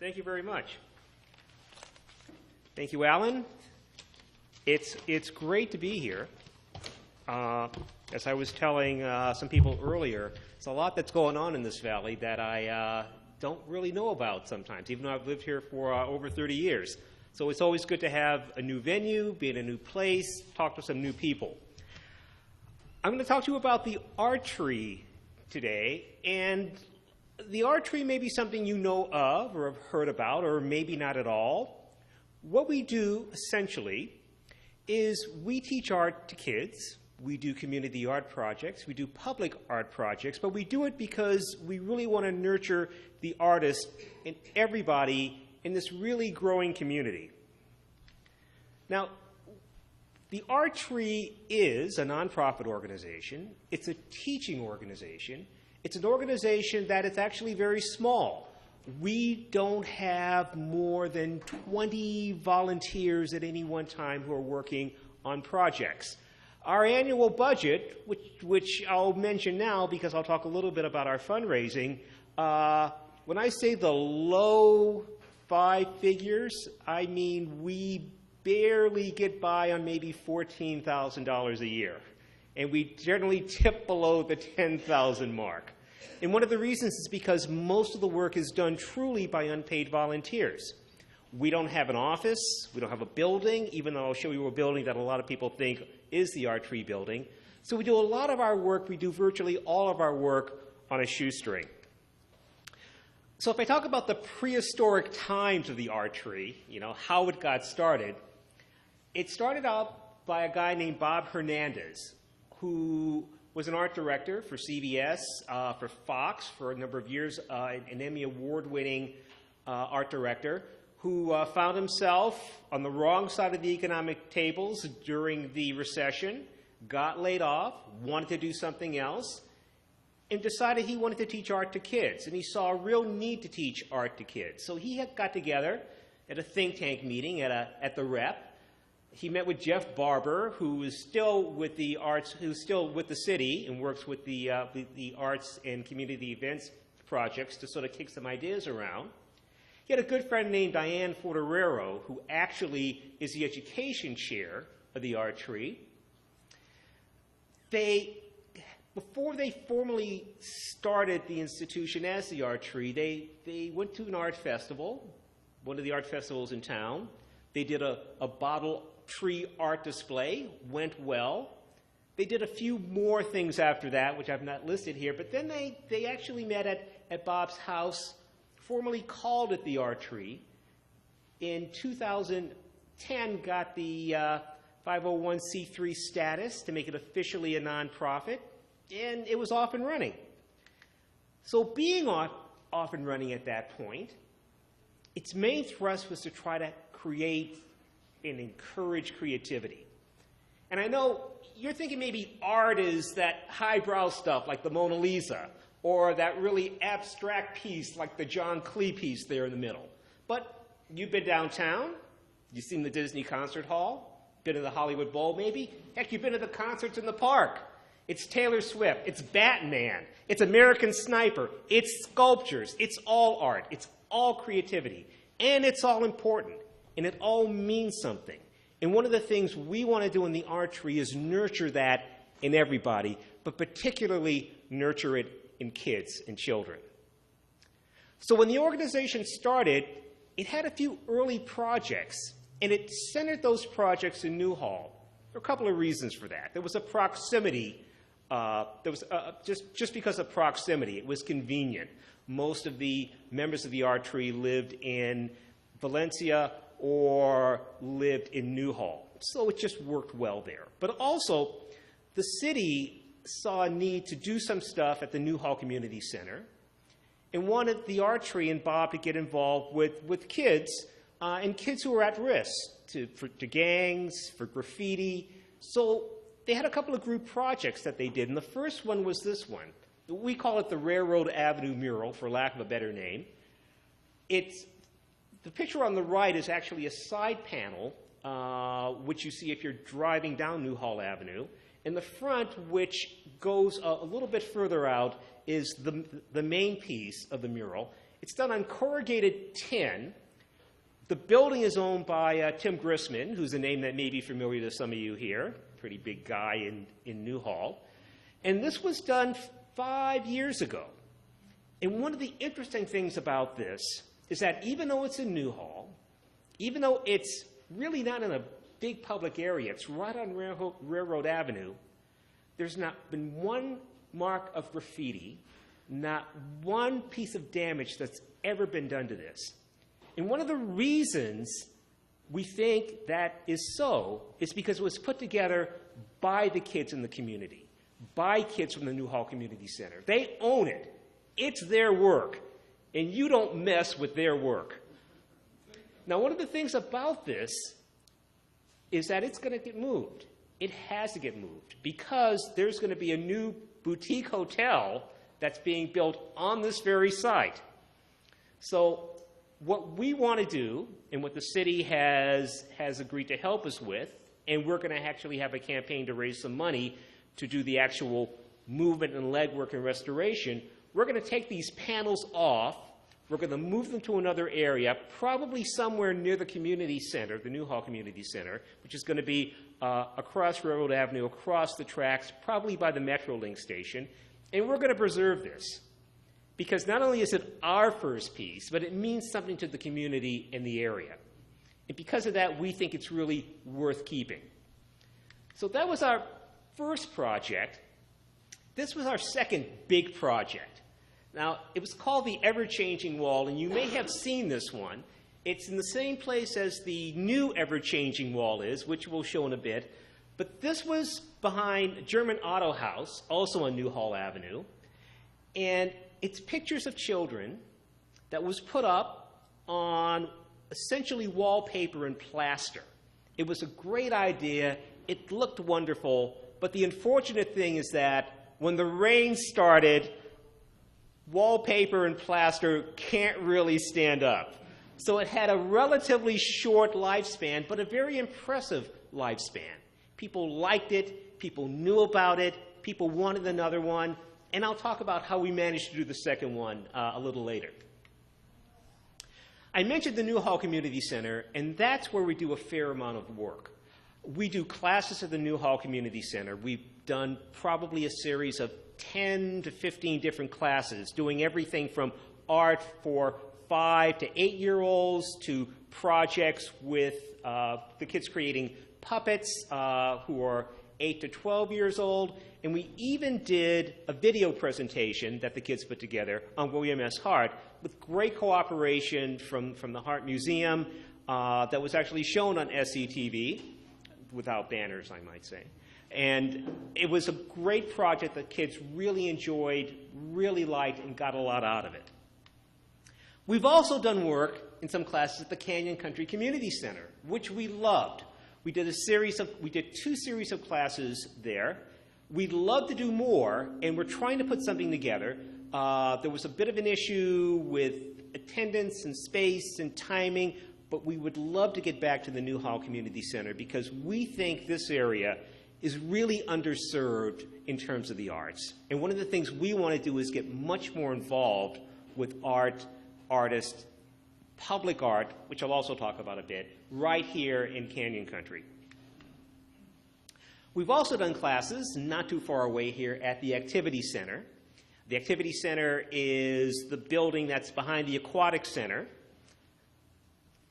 Thank you very much. Thank you, Alan. It's great to be here. As I was telling some people earlier, there's a lot that's going on in this valley that I don't really know about sometimes, even though I've lived here for over 30 years. So it's always good to have a new venue, be in a new place, talk to some new people. I'm going to talk to you about the ARTree today, and the ARTree may be something you know of or have heard about, or maybe not at all. What we do, essentially, is we teach art to kids. We do community art projects. We do public art projects, but we do it because we really want to nurture the artists and everybody in this really growing community. Now, the ARTree is a nonprofit organization. It's a teaching organization. It's an organization that is actually very small. We don't have more than 20 volunteers at any one time who are working on projects. Our annual budget, which I'll mention now because I'll talk a little bit about our fundraising, when I say the low 5 figures, I mean we barely get by on maybe $14,000 a year. And we generally tip below the $10,000 mark. And one of the reasons is because most of the work is done truly by unpaid volunteers. We don't have an office. We don't have a building, even though I'll show you a building that a lot of people think is the ARTree building. So we do a lot of our work, we do virtually all of our work on a shoestring. So if I talk about the prehistoric times of the ARTree, how it got started, it started out by a guy named Bob Hernandez, who was an art director for CBS, for Fox for a number of years, an Emmy Award-winning art director, who found himself on the wrong side of the economic tables during the recession, got laid off, wanted to do something else, and decided he wanted to teach art to kids. And he saw a real need to teach art to kids. So he got together at a think tank meeting at the Rep. He met with Jeff Barber, who is still with the arts, who's still with the city and works with the arts and community events projects to sort of kick some ideas around. He had a good friend named Diane Forterero, who actually is the education chair of the ARTree. Before they formally started the institution as the ARTree, they went to an art festival, one of the art festivals in town. They did a bottle tree art display, went well. They did a few more things after that, which I've not listed here, but then they actually met at Bob's house, formally called it the ARTree. In 2010, got the 501c3 status to make it officially a nonprofit, and it was off and running. So being off and running at that point, its main thrust was to try to create and encourage creativity. And I know you're thinking maybe art is that highbrow stuff like the Mona Lisa, or that really abstract piece like the John Clee piece there in the middle. But you've been downtown, you've seen the Disney Concert Hall, been to the Hollywood Bowl maybe, heck, you've been to the concerts in the park. It's Taylor Swift, it's Batman, it's American Sniper, it's sculptures, it's all art, it's all creativity, and it's all important, and it all means something. And one of the things we want to do in the ARTree is nurture that in everybody, but particularly nurture it in kids and children. So when the organization started, it had a few early projects, and it centered those projects in Newhall. There are a couple of reasons for that. There was a proximity. Just because of proximity, it was convenient. Most of the members of the ARTree lived in Valencia or lived in Newhall, so it just worked well there. But also, the city saw a need to do some stuff at the Newhall Community Center and wanted the ARTree and Bob to get involved with kids and kids who were at risk to gangs, for graffiti. So they had a couple of group projects that they did, and the first one was this one. We call it the Railroad Avenue mural, for lack of a better name. The picture on the right is actually a side panel, which you see if you're driving down Newhall Avenue. And the front, which goes a little bit further out, is the main piece of the mural. It's done on corrugated tin. The building is owned by Tim Grissman, who's a name that may be familiar to some of you here, pretty big guy in Newhall. And this was done 5 years ago. And one of the interesting things about this is that even though it's in Newhall, even though it's really not in a big public area, it's right on Railroad Avenue, there's not been one mark of graffiti, not one piece of damage that's ever been done to this. And one of the reasons we think that is so is because it was put together by the kids in the community, by kids from the Newhall Community Center. They own it. It's their work, and you don't mess with their work. Now, one of the things about this is that it's going to get moved. It has to get moved because there's going to be a new boutique hotel that's being built on this very site. So what we want to do, and what the city has agreed to help us with, and we're going to actually have a campaign to raise some money to do the actual movement and legwork and restoration, we're going to take these panels off. We're going to move them to another area, probably somewhere near the community center, the Newhall Community Center, which is going to be across Railroad Avenue, across the tracks, probably by the Metrolink station. And we're going to preserve this because not only is it our first piece, but it means something to the community in the area. And because of that, we think it's really worth keeping. So that was our first project. This was our second big project. Now, it was called the Ever-Changing Wall, and you may have seen this one. It's in the same place as the new Ever-Changing Wall is, which we'll show in a bit. But this was behind German Auto House, also on Newhall Avenue. And it's pictures of children that was put up on essentially wallpaper and plaster. It was a great idea. It looked wonderful. But the unfortunate thing is that when the rain started, wallpaper and plaster can't really stand up. So it had a relatively short lifespan, but a very impressive lifespan. People liked it, people knew about it, people wanted another one, and I'll talk about how we managed to do the second one a little later. I mentioned the Newhall Community Center, and that's where we do a fair amount of work. We do classes at the Newhall Community Center. We've done probably a series of 10 to 15 different classes, doing everything from art for 5 to 8-year-olds to projects with the kids creating puppets who are 8 to 12 years old. And we even did a video presentation that the kids put together on William S. Hart with great cooperation from the Hart Museum that was actually shown on SCTV, without banners, I might say. And it was a great project that kids really enjoyed, really liked, and got a lot out of it. We've also done work in some classes at the Canyon Country Community Center, which we loved. We did 2 series of classes there. We'd love to do more, and we're trying to put something together. There was a bit of an issue with attendance and space and timing, but we would love to get back to the Newhall Community Center because we think this area is really underserved in terms of the arts. And one of the things we want to do is get much more involved with art, artists, public art, which I'll also talk about a bit, right here in Canyon Country. We've also done classes not too far away here at the Activity Center. The Activity Center is the building that's behind the Aquatic Center.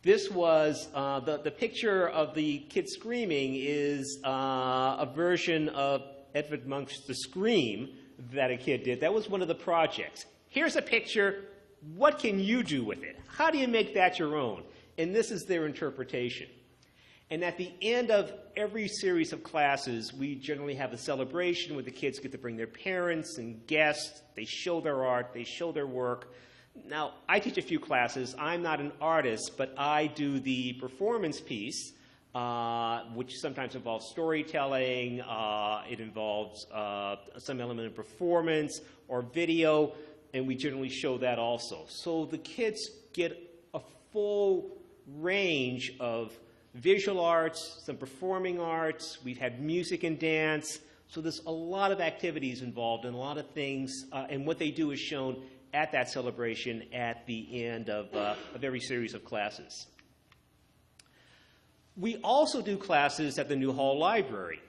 This was, the picture of the kid screaming is a version of Edvard Munch's The Scream that a kid did. That was one of the projects. Here's a picture. What can you do with it? How do you make that your own? And this is their interpretation. And at the end of every series of classes, we generally have a celebration where the kids get to bring their parents and guests. They show their art. They show their work. Now, I teach a few classes. I'm not an artist, but I do the performance piece, which sometimes involves storytelling. It involves some element of performance or video, and we generally show that also. So the kids get a full range of visual arts, some performing arts. We've had music and dance. So there's a lot of activities involved and a lot of things, and what they do is shown at that celebration at the end of every series of classes. We also do classes at the New Hall Library.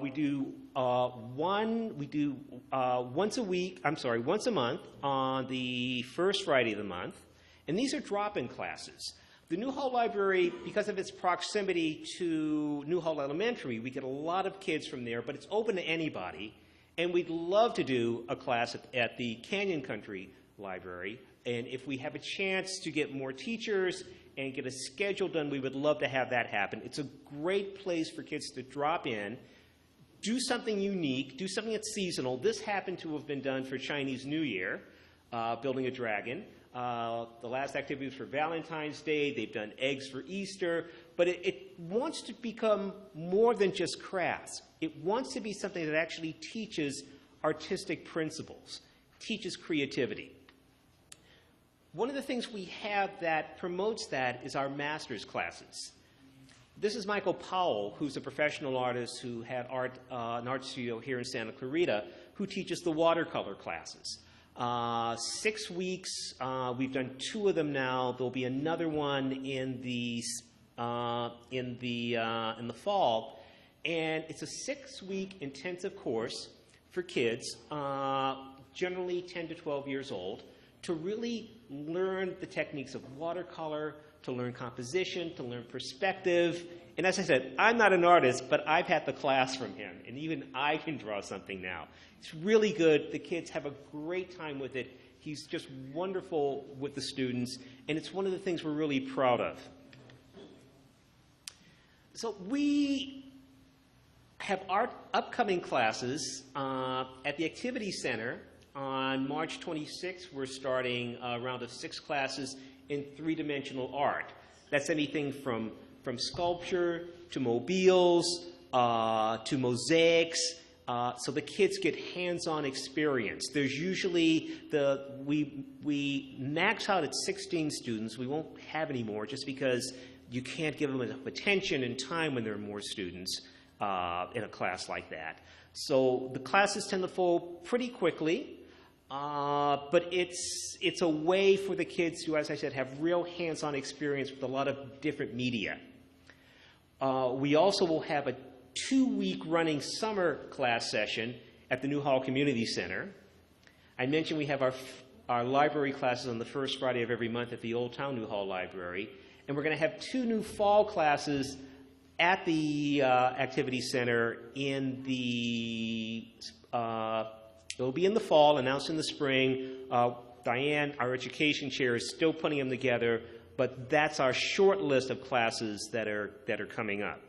We do once a month on the first Friday of the month, and these are drop-in classes. The New Hall Library, because of its proximity to New Hall Elementary, we get a lot of kids from there, but it's open to anybody, and we'd love to do a class at the Canyon Country Library, and if we have a chance to get more teachers and get a schedule done, we would love to have that happen. It's a great place for kids to drop in, do something unique, do something that's seasonal. This happened to have been done for Chinese New Year, building a dragon. The last activity was for Valentine's Day. They've done eggs for Easter. But it wants to become more than just crafts. It wants to be something that actually teaches artistic principles, teaches creativity. One of the things we have that promotes that is our master's classes. This is Michael Powell, who's a professional artist who had an art studio here in Santa Clarita, who teaches the watercolor classes. 6 weeks. We've done 2 of them now. There'll be another one in the fall, and it's a 6-week intensive course for kids, generally 10 to 12 years old, to really learn the techniques of watercolor, to learn composition, to learn perspective. And as I said, I'm not an artist, but I've had the class from him, and even I can draw something now. It's really good. The kids have a great time with it. He's just wonderful with the students, and it's one of the things we're really proud of. So we have our upcoming classes at the Activity Center. On March 26th, we're starting a round of 6 classes in 3-dimensional art. That's anything from sculpture to mobiles to mosaics. So the kids get hands-on experience. There's usually we max out at 16 students. We won't have any more just because you can't give them enough attention and time when there are more students in a class like that. So the classes tend to fill pretty quickly. But it's a way for the kids who, as I said, have real hands-on experience with a lot of different media. We also will have a 2-week running summer class session at the New Hall Community Center. I mentioned we have our library classes on the first Friday of every month at the Old Town New Hall Library. And we're going to have 2 new fall classes at the Activity Center in the it'll be in the fall, announced in the spring. Diane, our education chair, is still putting them together, but that's our short list of classes that are coming up.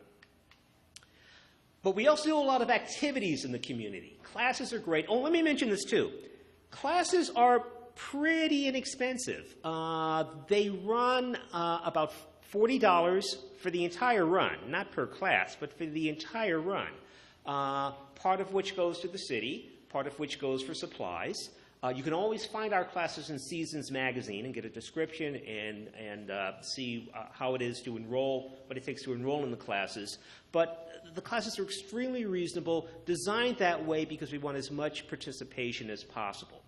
But we also do a lot of activities in the community. Classes are great. Oh, let me mention this too. Classes are pretty inexpensive. They run about $40 for the entire run, not per class, but for the entire run, part of which goes to the city, part of which goes for supplies. You can always find our classes in Seasons Magazine and get a description and see how it is to enroll, what it takes to enroll in the classes. But the classes are extremely reasonable, designed that way because we want as much participation as possible.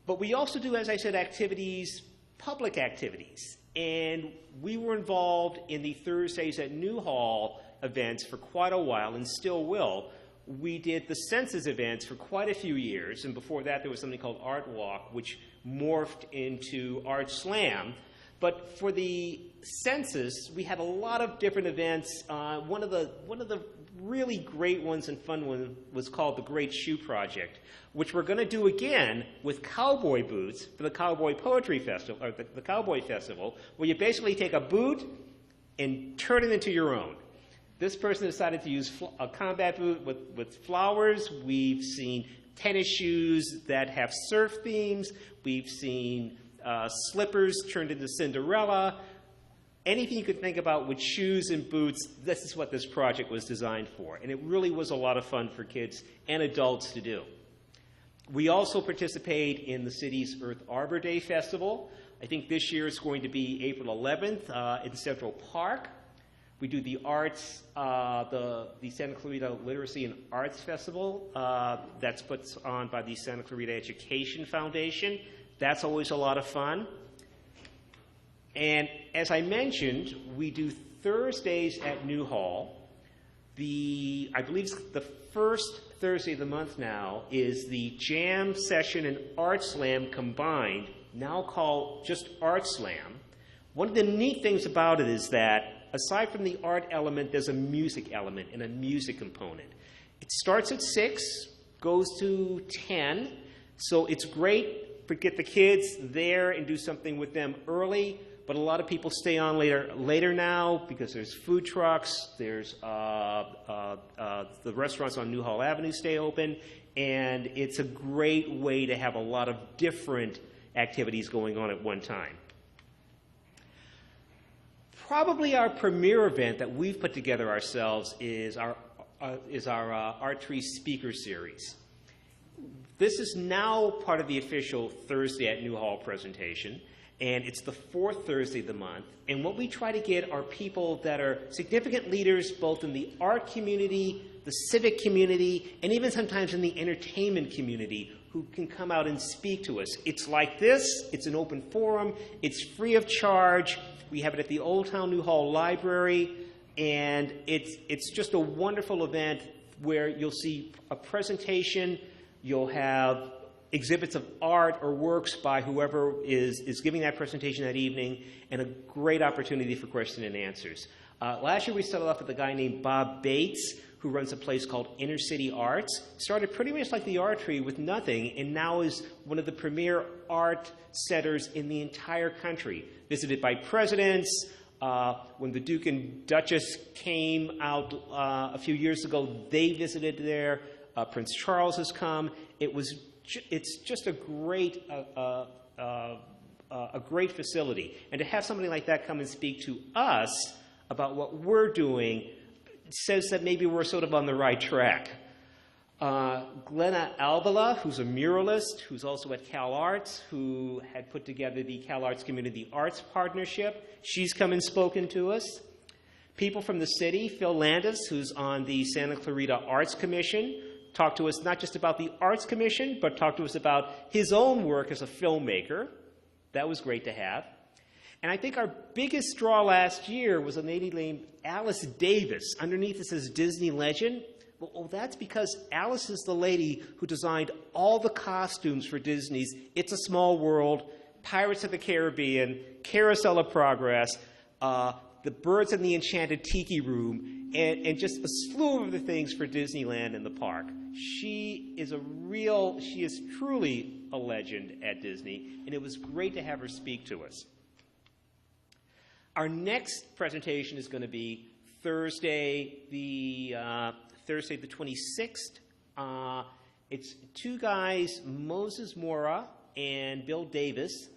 But we also do, as I said, activities, public activities. And we were involved in the Thursdays at New Hall events for quite a while and still will. We did the census events for quite a few years, and before that there was something called Art Walk, which morphed into Art Slam. But for the census, we had a lot of different events. One of the really great ones and fun ones was called the Great Shoe Project, which we're going to do again with cowboy boots for the Cowboy Poetry Festival, or the Cowboy Festival, where you basically take a boot and turn it into your own. This person decided to use a combat boot with flowers. We've seen tennis shoes that have surf themes. We've seen slippers turned into Cinderella. Anything you could think about with shoes and boots, this is what this project was designed for. And it really was a lot of fun for kids and adults to do. We also participate in the city's Earth Arbor Day Festival. I think this year it's going to be April 11th in Central Park. We do the arts, the Santa Clarita Literacy and Arts Festival that's put on by the Santa Clarita Education Foundation. That's always a lot of fun. And as I mentioned, we do Thursdays at New Hall. I believe the first Thursday of the month now is the Jam Session and Art Slam combined, now called just Art Slam. One of the neat things about it is that aside from the art element, there's a music element and a music component. It starts at 6, goes to 10, so it's great to get the kids there and do something with them early. But a lot of people stay on later now because there's food trucks, there's the restaurants on New Hall Avenue stay open, and it's a great way to have a lot of different activities going on at one time. Probably our premier event that we've put together ourselves is our ARTree speaker series. This is now part of the official Thursday at New Hall presentation. And it's the fourth Thursday of the month. And what we try to get are people that are significant leaders both in the art community, the civic community, and even sometimes in the entertainment community who can come out and speak to us. It's like this. It's an open forum. It's free of charge. We have it at the Old Town New Hall Library. And it's just a wonderful event where you'll see a presentation. You'll have exhibits of art or works by whoever is giving that presentation that evening, and a great opportunity for question and answers. Last year we started off with a guy named Bob Bates, who runs a place called Inner City Arts. Started pretty much like the ARTree with nothing, and now is one of the premier art centers in the entire country. Visited by presidents. When the Duke and Duchess came out a few years ago, they visited there. Prince Charles has come. It's just a great facility. And to have somebody like that come and speak to us about what we're doing says that maybe we're sort of on the right track. Glenna Alvala, who's a muralist, who's also at Cal Arts, who had put together the Cal Arts Community Arts Partnership, she's come and spoken to us. People from the city, Phil Landis, who's on the Santa Clarita Arts Commission, talked to us not just about the Arts Commission, but talked to us about his own work as a filmmaker. That was great to have. And I think our biggest draw last year was a lady named Alice Davis. Underneath it says Disney Legend. Well, that's because Alice is the lady who designed all the costumes for Disney's It's a Small World, Pirates of the Caribbean, Carousel of Progress, the Birds in the Enchanted Tiki Room, and just a slew of other things for Disneyland and the park. She is truly a legend at Disney, and it was great to have her speak to us. Our next presentation is going to be Thursday the 26th. It's two guys, Moses Mora and Bill Davis.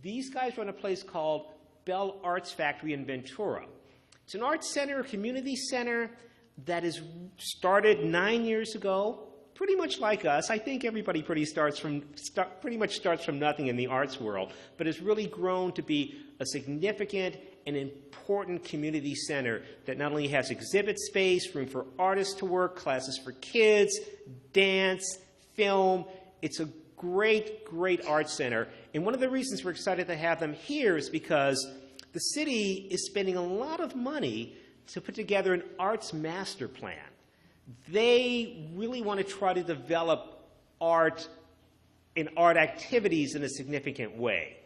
These guys run a place called Bell Arts Factory in Ventura. It's an art center, a community center that is started 9 years ago, pretty much like us. I think everybody pretty much starts from nothing in the arts world, but has really grown to be a significant and important community center that not only has exhibit space, room for artists to work, classes for kids, dance, film. It's a great, great art center. And one of the reasons we're excited to have them here is because the city is spending a lot of money to put together an arts master plan. They really want to try to develop art and art activities in a significant way.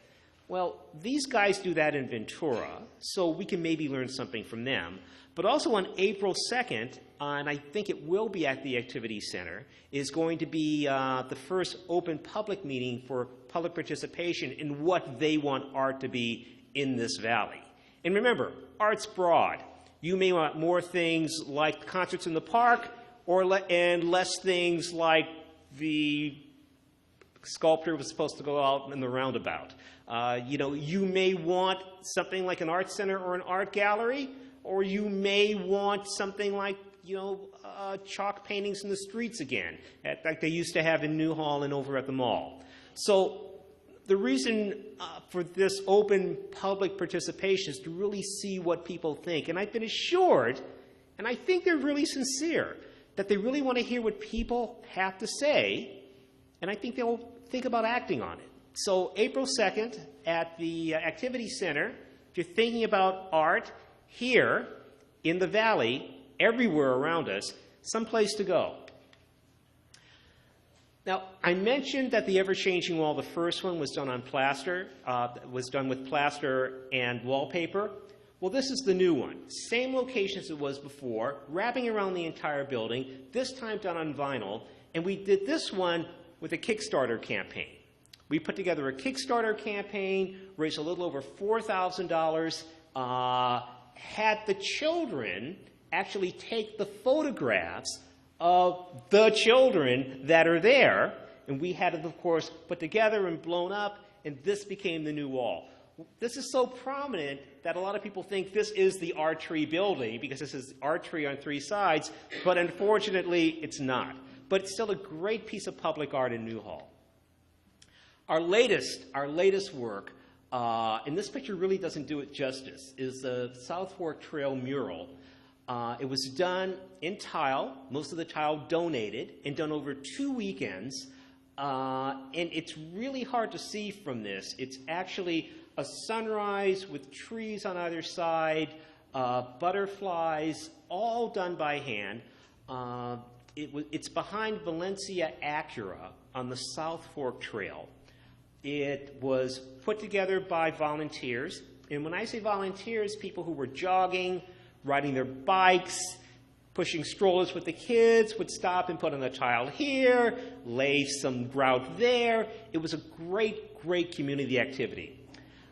Well, these guys do that in Ventura, so we can maybe learn something from them. But also on April 2nd, and I think it will be at the Activity Center, is going to be the first open public meeting for public participation in what they want art to be in this valley. And remember, art's broad. You may want more things like concerts in the park and less things like the sculptor was supposed to go out in the roundabout. You may want something like an art center or an art gallery, or you may want something like, chalk paintings in the streets again, like they used to have in New Hall and over at the mall. So the reason for this open public participation is to really see what people think. And I've been assured, and I think they're really sincere, that they really want to hear what people have to say, and I think they'll think about acting on it. So April 2nd at the Activity Center, if you're thinking about art here in the Valley, everywhere around us, someplace to go. Now, I mentioned that the ever-changing wall, the first one, was done on plaster, was done with plaster and wallpaper. Well, this is the new one. Same location as it was before, wrapping around the entire building, this time done on vinyl, and we did this one with a Kickstarter campaign. We put together a Kickstarter campaign, raised a little over $4,000, had the children actually take the photographs of the children that are there, and we had it, of course, put together and blown up, and this became the new wall. This is so prominent that a lot of people think this is the ARTree building because this is ARTree on 3 sides, but unfortunately it's not. But it's still a great piece of public art in Newhall. Our latest work, and this picture really doesn't do it justice, is the South Fork Trail mural. It was done in tile, most of the tile donated, and done over 2 weekends. And it's really hard to see from this. It's actually a sunrise with trees on either side, butterflies, all done by hand. It's behind Valencia Acura on the South Fork Trail. It was put together by volunteers. And when I say volunteers, people who were jogging, riding their bikes, pushing strollers with the kids, would stop and put on a tile here, lay some grout there. It was a great, great community activity.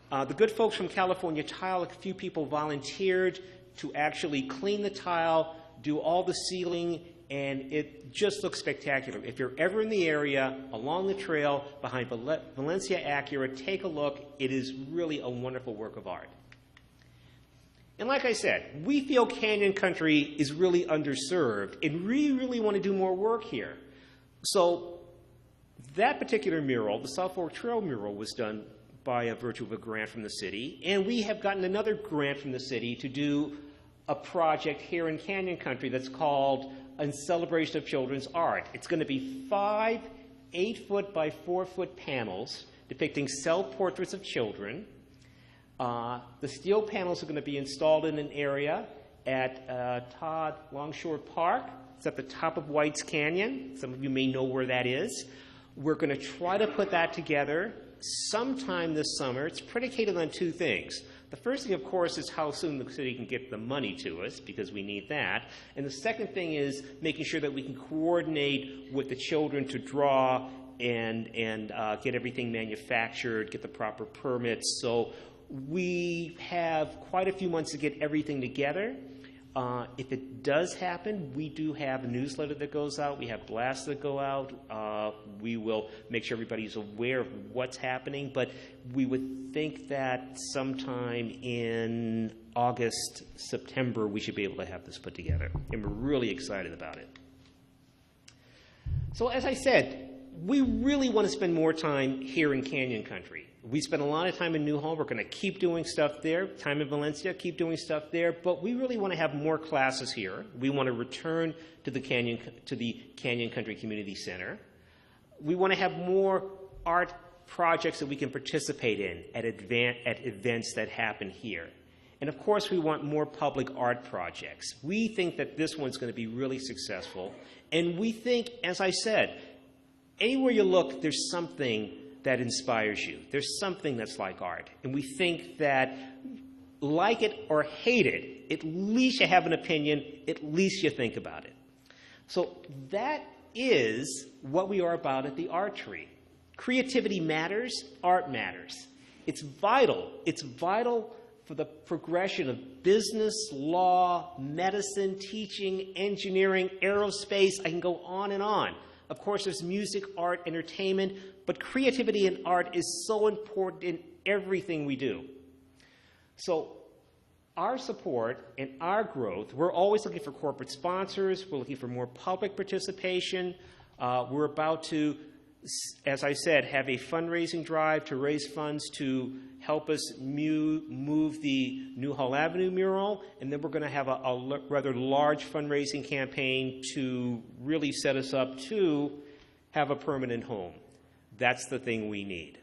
The good folks from California Tile, a few people volunteered to actually clean the tile, do all the sealing, and it just looks spectacular. If you're ever in the area, along the trail, behind Valencia Acura, take a look. It is really a wonderful work of art. And like I said, we feel Canyon Country is really underserved, and we really want to do more work here. So that particular mural, the South Fork Trail mural, was done by a virtue of a grant from the city, and we have gotten another grant from the city to do a project here in Canyon Country that's called In Celebration of Children's Art. It's going to be 5 8-foot by 4-foot panels depicting self-portraits of children. The steel panels are going to be installed in an area at Todd Longshore Park. It's at the top of White's Canyon. Some of you may know where that is. We're going to try to put that together sometime this summer. It's predicated on 2 things. The first thing, of course, is how soon the city can get the money to us, because we need that. And the second thing is making sure that we can coordinate with the children to draw and get everything manufactured, get the proper permits. So we have quite a few months to get everything together. If it does happen, we do have a newsletter that goes out. We have blasts that go out. We will make sure everybody's aware of what's happening. But we would think that sometime in August, September, we should be able to have this put together. And we're really excited about it. So as I said, we really want to spend more time here in Canyon Country. We spend a lot of time in Newhall. We're going to keep doing stuff there. Time in Valencia, keep doing stuff there. But we really want to have more classes here. We want to return to the Canyon Country Community Center. We want to have more art projects that we can participate in at events that happen here. And of course, we want more public art projects. We think that this one's going to be really successful. And we think, as I said, anywhere you look, there's something that inspires you. There's something that's like art. And we think that, like it or hate it, at least you have an opinion, at least you think about it. So that is what we are about at the ARTree. Creativity matters, art matters. It's vital. It's vital for the progression of business, law, medicine, teaching, engineering, aerospace. I can go on and on. Of course, there's music, art, entertainment, but creativity and art is so important in everything we do. So our support and our growth, we're always looking for corporate sponsors. We're looking for more public participation. We're about to as I said, have a fundraising drive to raise funds to help us move the Newhall Avenue mural, and then we're going to have a rather large fundraising campaign to really set us up to have a permanent home. That's the thing we need.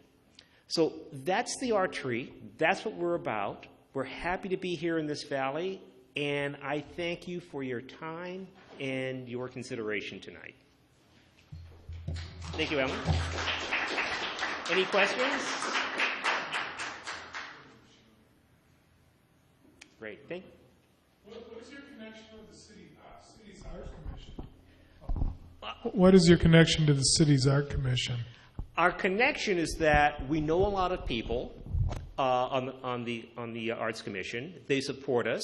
So that's the ARTree. That's what we're about. We're happy to be here in this valley, and I thank you for your time and your consideration tonight. Thank you, Ellen. Any questions? Great. What is your connection with the city's Art Commission? What is your connection to the city's Art Commission? Our connection is that we know a lot of people on the Arts Commission. They support us.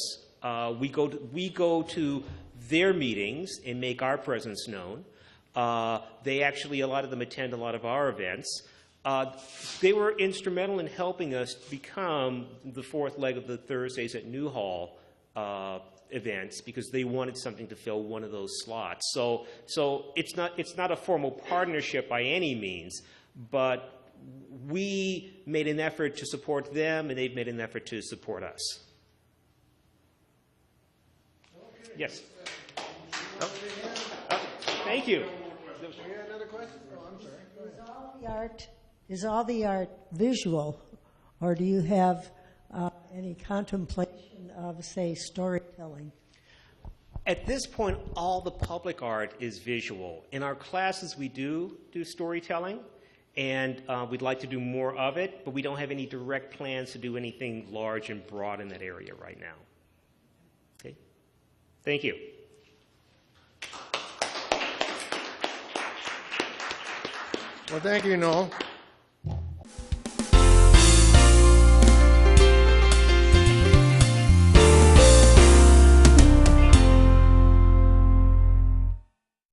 We go to their meetings and make our presence known. They actually, a lot of them attend a lot of our events. They were instrumental in helping us become the fourth leg of the Thursdays at Newhall events because they wanted something to fill one of those slots. So it's not a formal partnership by any means, but we made an effort to support them, and they've made an effort to support us. Okay. Yes. Thank you. Another question? Oh, I'm sorry. Is all the art visual, or do you have any contemplation of, say, storytelling? At this point, all the public art is visual. In our classes, we do storytelling, and we'd like to do more of it, but we don't have any direct plans to do anything large and broad in that area right now. Okay? Thank you. Well, thank you, Noel.